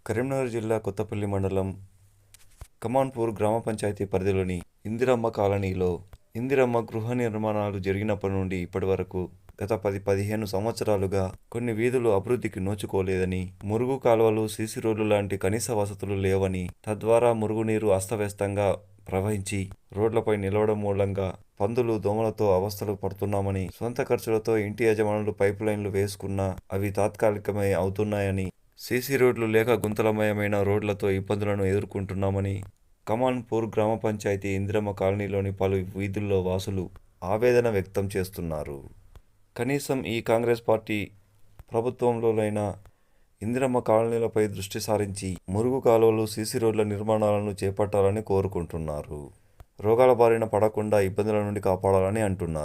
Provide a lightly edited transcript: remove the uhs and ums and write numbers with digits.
కరీంనగర్ జిల్లా కొత్తపల్లి మండలం కమాన్పూర్ గ్రామ పంచాయతీ పరిధిలోని ఇందిరమ్మ కాలనీలో ఇందిరమ్మ గృహ నిర్మాణాలు జరిగినప్పటి నుండి ఇప్పటి వరకు గత 10-15 సంవత్సరాలుగా కొన్ని వీధులు అభివృద్ధికి నోచుకోలేదని, మురుగు కాలువలు, సీసీ రోడ్లు లాంటి కనీస వసతులు లేవని, తద్వారా మురుగునీరు అస్తవ్యస్తంగా ప్రవహించి రోడ్లపై నిలవడం మూలంగా పందులు, దోమలతో అవస్థలు పడుతున్నామని, సొంత ఖర్చులతో ఇంటి యజమానులు పైపు లైన్లు వేసుకున్నా అవి తాత్కాలికమే అవుతున్నాయని, సీసీ రోడ్లు లేక గుంతలమయమైన రోడ్లతో ఇబ్బందులను ఎదుర్కొంటున్నామని కమాన్పూర్ గ్రామ పంచాయతీ ఇందిరమ్మ కాలనీలోని పలు వీధుల్లో వాసులు ఆవేదన వ్యక్తం చేస్తున్నారు. కనీసం ఈ కాంగ్రెస్ పార్టీ ప్రభుత్వంలోనైనా ఇందిరమ్మ కాలనీలపై దృష్టి సారించి మురుగు కాలువలు, సీసీ రోడ్ల నిర్మాణాలను చేపట్టాలని కోరుకుంటున్నారు. రోగాల బారిన పడకుండా ఇబ్బందుల నుండి కాపాడాలని అంటున్నారు.